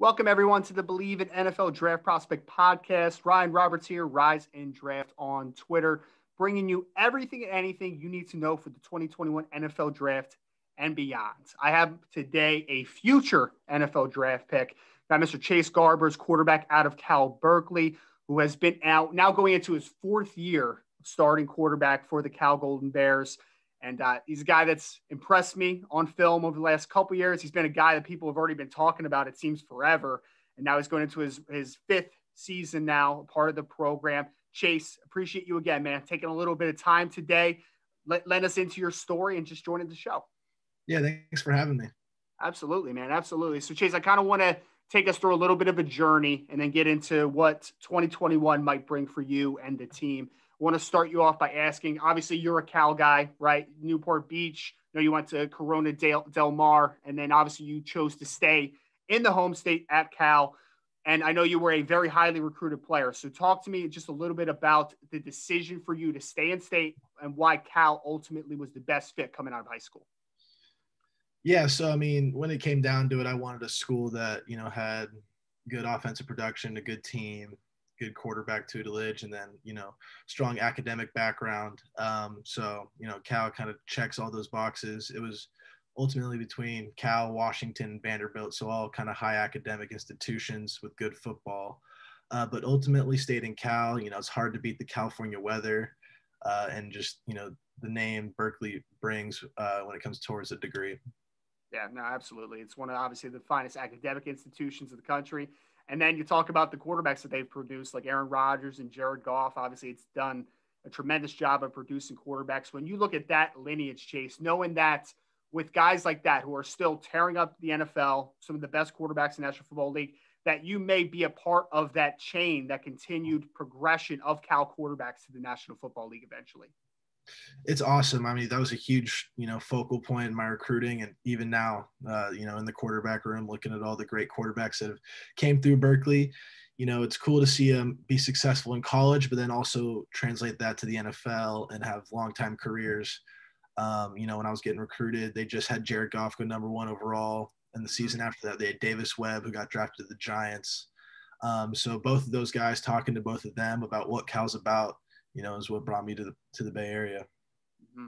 Welcome, everyone, to the Believe in NFL Draft Prospect podcast. Ryan Roberts here, Rise in Draft on Twitter, bringing you everything and anything you need to know for the 2021 NFL Draft and beyond. I have today a future NFL draft pick by Mr. Chase Garbers, quarterback out of Cal Berkeley, who has been out now going into his fourth year starting quarterback for the Cal Golden Bears. And he's a guy that's impressed me on film over the last couple of years. He's been a guy that people have already been talking about, it seems, forever. And now he's going into his fifth season now, part of the program. Chase, appreciate you again, man. Taking a little bit of time today. Let us into your story and just joining the show. Yeah, thanks for having me. Absolutely, man. Absolutely. So, Chase, I kind of want to take us through a little bit of a journey and then get into what 2021 might bring for you and the team. I want to start you off by asking, obviously you're a Cal guy, right? Newport Beach, you went to Corona Del Mar, and then obviously you chose to stay in the home state at Cal. And I know you were a very highly recruited player. So talk to me just a little bit about the decision for you to stay in state and why Cal ultimately was the best fit coming out of high school. Yeah, so I mean, when it came down to it, I wanted a school that, had good offensive production, a good team, good quarterback tutelage, and then, strong academic background. Cal kind of checks all those boxes. It was ultimately between Cal, Washington, Vanderbilt, so all kind of high academic institutions with good football. But ultimately stayed in Cal. It's hard to beat the California weather and just, the name Berkeley brings when it comes towards a degree. Yeah, no, absolutely. It's one of obviously the finest academic institutions of the country. And then you talk about the quarterbacks that they've produced, like Aaron Rodgers and Jared Goff. Obviously, it's done a tremendous job of producing quarterbacks. When you look at that lineage, Chase, knowing that with guys like that who are still tearing up the NFL, some of the best quarterbacks in the National Football League, that you may be a part of that chain, that continued progression of Cal quarterbacks to the National Football League eventually. It's awesome. I mean, that was a huge, focal point in my recruiting. And even now, in the quarterback room, looking at all the great quarterbacks that have came through Berkeley, it's cool to see them be successful in college, but then also translate that to the NFL and have long-time careers. When I was getting recruited, they just had Jared Goff go number 1 overall. And the season after that, they had Davis Webb, who got drafted to the Giants. So both of those guys, talking to both of them about what Cal's about, is what brought me to the Bay Area. Mm-hmm.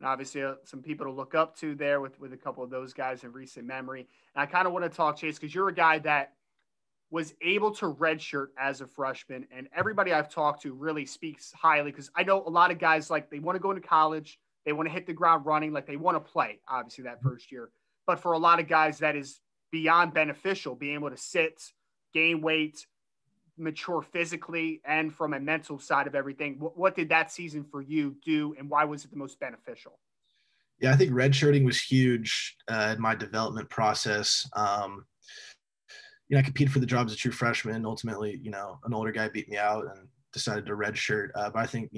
And obviously some people to look up to there with a couple of those guys in recent memory. And I kind of want to talk, Chase, because you're a guy that was able to redshirt as a freshman. And everybody I've talked to really speaks highly, because I know a lot of guys, like, they want to go into college. They want to hit the ground running. Like, they want to play, obviously, that first year. But for a lot of guys, that is beyond beneficial, being able to sit, gain weight, mature physically, and from a mental side of everything. What did that season for you do, and why was it the most beneficial? Yeah, I think redshirting was huge in my development process. I competed for the job as a true freshman. Ultimately, an older guy beat me out and decided to redshirt. But I think,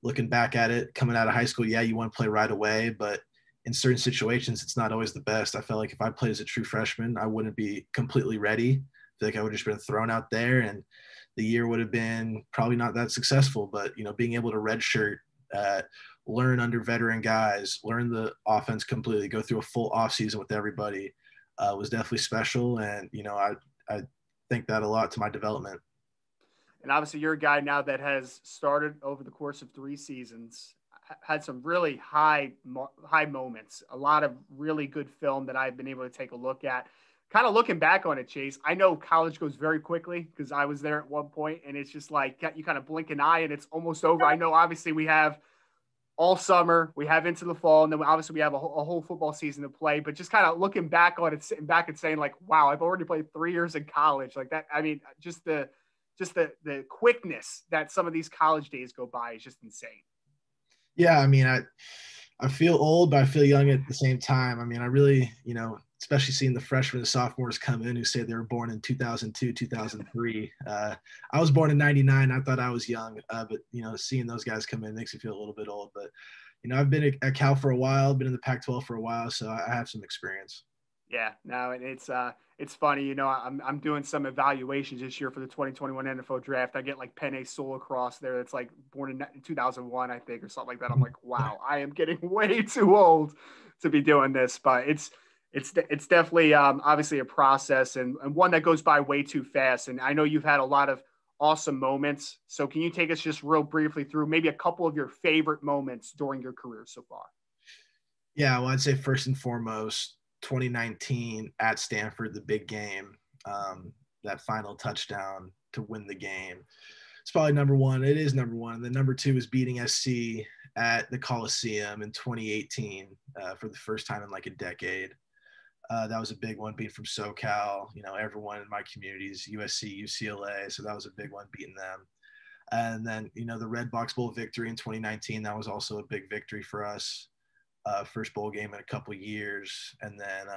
looking back at it, coming out of high school, yeah, you want to play right away, but in certain situations, it's not always the best. I felt like if I played as a true freshman, I wouldn't be completely ready. I feel like I would have just been thrown out there, and the year would have been probably not that successful. But, being able to redshirt, learn under veteran guys, learn the offense completely, go through a full offseason with everybody was definitely special. And, I think that a lot to my development. And obviously you're a guy now that has started over the course of 3 seasons, had some really high moments, a lot of really good film that I've been able to take a look at. Kind of looking back on it, Chase, I know college goes very quickly because I was there at one point, and it's just like you kind of blink an eye and it's almost over. I know obviously we have all summer, we have into the fall, and then obviously we have a whole football season to play. But just kind of looking back on it, sitting back and saying, like, wow, I've already played 3 years in college. Like that, I mean, just the quickness that some of these college days go by is just insane. Yeah, I mean, I feel old, but I feel young at the same time. I mean, I really, especially seeing the freshmen and sophomores come in who say they were born in 2002, 2003. I was born in 99. I thought I was young, but, seeing those guys come in makes me feel a little bit old. But, I've been at Cal for a while, been in the Pac-12 for a while, so I have some experience. Yeah, no, and it's funny, I'm doing some evaluations this year for the 2021 NFL draft. I get like Penei Sewell across there that's like born in 2001, I think, or something like that. I'm like, wow, I am getting way too old to be doing this, but It's definitely obviously a process and one that goes by way too fast. And I know you've had a lot of awesome moments. So can you take us just real briefly through maybe a couple of your favorite moments during your career so far? Yeah, well, I'd say first and foremost, 2019 at Stanford, the big game, that final touchdown to win the game. It's probably number one. It is number one. And then number two is beating SC at the Coliseum in 2018 for the first time in like a decade. That was a big one, being from SoCal. Everyone in my community is USC, UCLA, so that was a big one, beating them. And then, the Red Box Bowl victory in 2019, that was also a big victory for us. First bowl game in a couple years. And then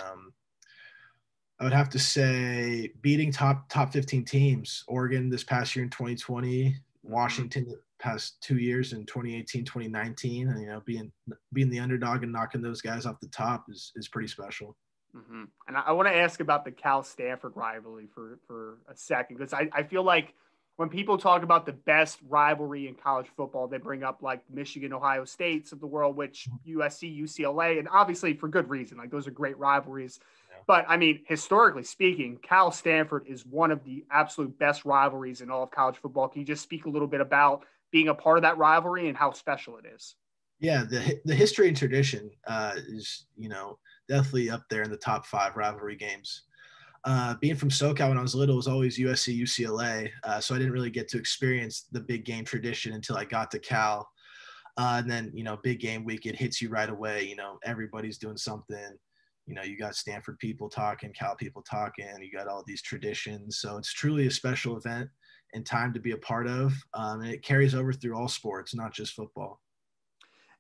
I would have to say beating top 15 teams. Oregon this past year in 2020, Washington the past 2 years in 2018, 2019. And, being the underdog and knocking those guys off the top is pretty special. Mm-hmm. And I want to ask about the Cal-Stanford rivalry for a second, because I feel like when people talk about the best rivalry in college football, they bring up like Michigan, Ohio States of the world, which USC, UCLA, and obviously for good reason. Like those are great rivalries. Yeah. But I mean, historically speaking, Cal-Stanford is one of the absolute best rivalries in all of college football. Can you just speak a little bit about being a part of that rivalry and how special it is? Yeah, the history and tradition is, definitely up there in the top 5 rivalry games. Being from SoCal when I was little, it was always USC, UCLA. So I didn't really get to experience the big game tradition until I got to Cal. And then, big game week, it hits you right away. Everybody's doing something. You got Stanford people talking, Cal people talking. You got all these traditions. So it's truly a special event and time to be a part of. And it carries over through all sports, not just football.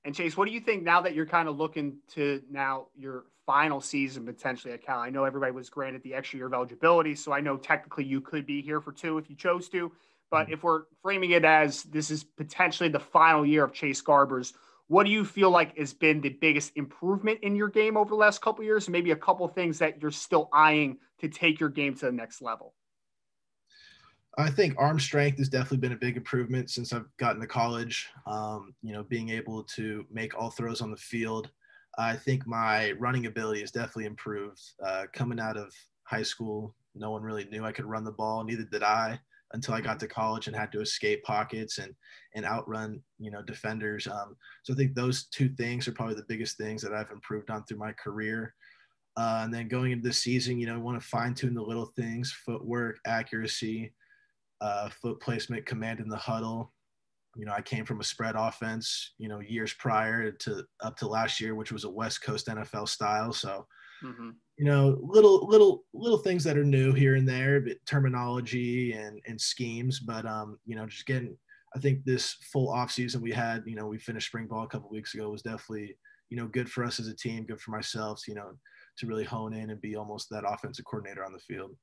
And Chase, what do you think now that you're kind of looking to now your final season potentially at Cal? I know everybody was granted the extra year of eligibility, so I know technically you could be here for 2 if you chose to. But if we're framing it as this is potentially the final year of Chase Garbers, what do you feel like has been the biggest improvement in your game over the last couple of years? And maybe a couple of things that you're still eyeing to take your game to the next level? I think arm strength has definitely been a big improvement since I've gotten to college. Being able to make all throws on the field. I think my running ability has definitely improved. Coming out of high school, no one really knew I could run the ball. Neither did I until I got to college and had to escape pockets and outrun, defenders. So I think those 2 things are probably the biggest things that I've improved on through my career. And then going into this season, want to fine tune the little things, footwork, accuracy, foot placement, command in the huddle. I came from a spread offense, years prior to up to last year, which was a West Coast NFL style. So, little things that are new here and there, but terminology and schemes. But, just getting, I think this full off season we had, we finished spring ball a couple of weeks ago, was definitely, good for us as a team, good for myself, to really hone in and be almost that offensive coordinator on the field.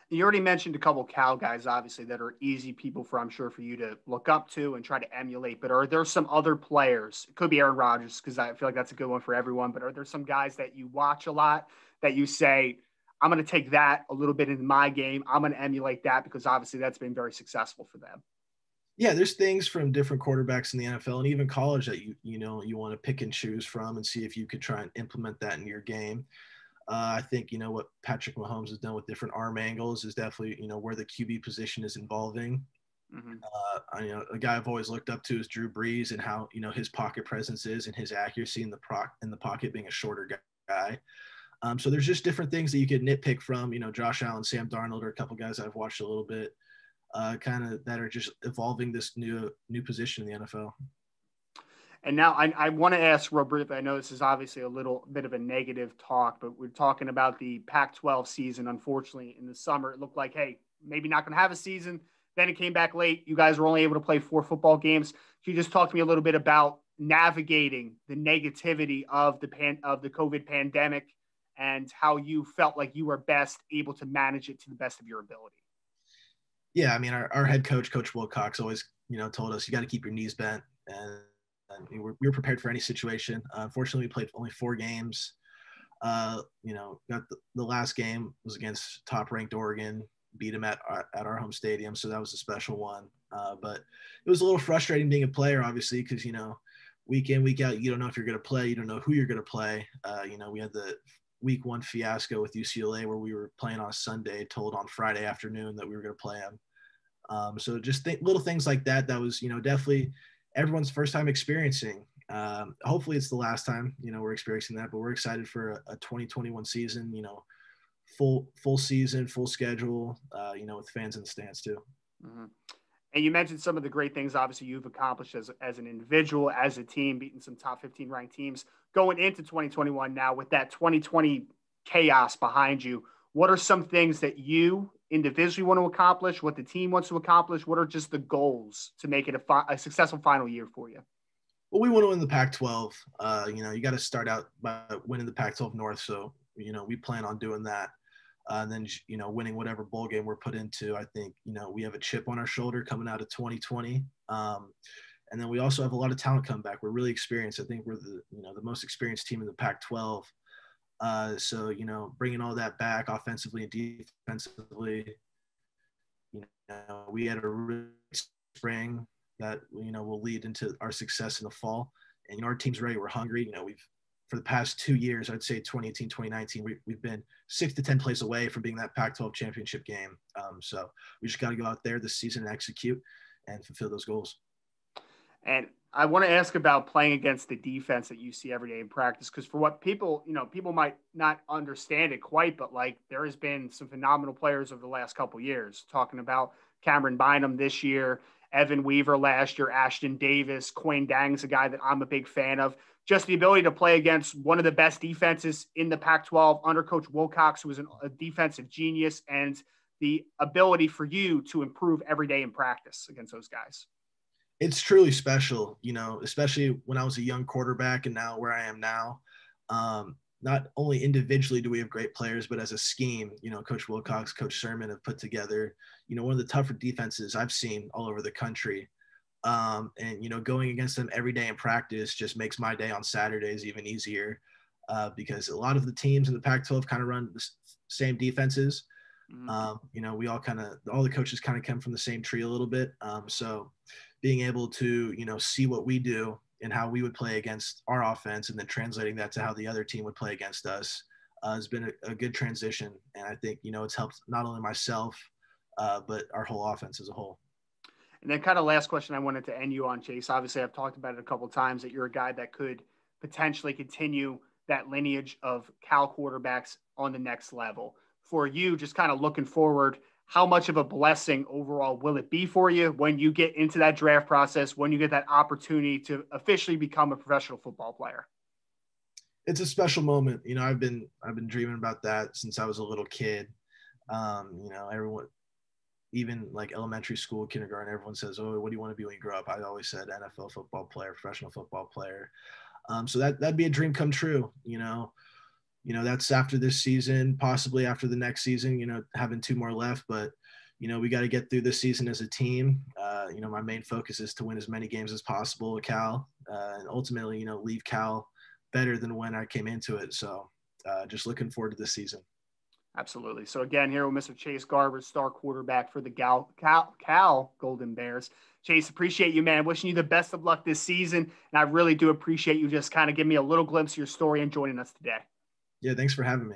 You already mentioned a couple of Cal guys, obviously, that are easy people I'm sure, for you to look up to and try to emulate. But are there some other players? It could be Aaron Rodgers, because I feel like that's a good one for everyone. But are there some guys that you watch a lot that you say, I'm going to take that a little bit in my game, I'm going to emulate that, because obviously that's been very successful for them? Yeah, there's things from different quarterbacks in the NFL and even college that you want to pick and choose from and see if you could try and implement that in your game. I think, what Patrick Mahomes has done with different arm angles is definitely, where the QB position is evolving. Mm-hmm. A guy I've always looked up to is Drew Brees and how, his pocket presence is and his accuracy in the pocket, being a shorter guy. So there's just different things that you could nitpick from, Josh Allen, Sam Darnold are a couple guys I've watched a little bit, kind of that are just evolving this new position in the NFL. And now I want to ask real briefly, I know this is obviously a little bit of a negative talk, but we're talking about the Pac-12 season. Unfortunately, in the summer, it looked like, hey, maybe not going to have a season. Then it came back late. You guys were only able to play 4 football games. Can you just talk to me a little bit about navigating the negativity of the COVID pandemic and how you felt like you were best able to manage it to the best of your ability? Yeah, I mean, our head coach, Coach Wilcox, always, told us you got to keep your knees bent, and we were prepared for any situation. Unfortunately, we played only 4 games. Got the last game was against top-ranked Oregon, beat them at our home stadium, so that was a special one. But it was a little frustrating being a player, obviously, because week in, week out, you don't know if you're going to play, you don't know who you're going to play. We had the week 1 fiasco with UCLA where we were playing on a Sunday, told on Friday afternoon that we were going to play them. So just little things like that. That was, definitely everyone's first time experiencing. Hopefully it's the last time, we're experiencing that, but we're excited for a 2021 season, full season, full schedule, with fans in the stands too. Mm-hmm. And you mentioned some of the great things, obviously, you've accomplished as an individual, as a team, beating some top 15 ranked teams. Going into 2021 now with that 2020 chaos behind you, what are some things that you individually want to accomplish, what the team wants to accomplish? What are just the goals to make it a successful final year for you? Well, we want to win the Pac-12. You got to start out by winning the Pac-12 North. So, we plan on doing that. And then, winning whatever bowl game we're put into. I think, we have a chip on our shoulder coming out of 2020. And then we also have a lot of talent come back. We're really experienced. I think we're the most experienced team in the Pac-12. So, bringing all that back offensively and defensively, we had a really spring that, will lead into our success in the fall. And, our team's ready. We're hungry. For the past 2 years, I'd say 2018, 2019, we've been 6 to 10 plays away from being that Pac-12 championship game. So we just got to go out there this season and execute and fulfill those goals. And I want to ask about playing against the defense that you see every day in practice, because for what people might not understand it quite, but like there has been some phenomenal players over the last couple of years, talking about Cameron Bynum this year, Evan Weaver last year, Ashton Davis, Quinn Dang's a guy that I'm a big fan of. Just the ability to play against one of the best defenses in the Pac-12 under Coach Wilcox, who was a defensive genius, and the ability for you to improve every day in practice against those guys. It's truly special, especially when I was a young quarterback and now where I am now. Not only individually do we have great players, but as a scheme, Coach Wilcox, Coach Sherman have put together, one of the tougher defenses I've seen all over the country. And, going against them every day in practice just makes my day on Saturdays even easier because a lot of the teams in the Pac-12 kind of run the same defenses. Mm-hmm. We all the coaches kind of come from the same tree a little bit. So being able to, see what we do and how we would play against our offense and then translating that to how the other team would play against us has been a good transition. And I think, it's helped not only myself, but our whole offense as a whole. And then kind of last question I wanted to end you on, Chase. Obviously, I've talked about it a couple of times that you're a guy that could potentially continue that lineage of Cal quarterbacks on the next level. For you, just kind of looking forward, how much of a blessing overall will it be for you when you get into that draft process, when you get that opportunity to officially become a professional football player? It's a special moment. I've been dreaming about that since I was a little kid. Everyone, even like elementary school, kindergarten, everyone says, "Oh, what do you want to be when you grow up?" I always said NFL football player, professional football player. So that'd be a dream come true. That's after this season, possibly after the next season, having 2 more left, but we got to get through this season as a team. My main focus is to win as many games as possible at Cal, and ultimately, leave Cal better than when I came into it. So just looking forward to this season. Absolutely. So again, here with Mr. Chase Garbers, star quarterback for the Cal Golden Bears. Chase, appreciate you, man. Wishing you the best of luck this season. And I really do appreciate you just kind of giving me a little glimpse of your story and joining us today. Yeah, thanks for having me.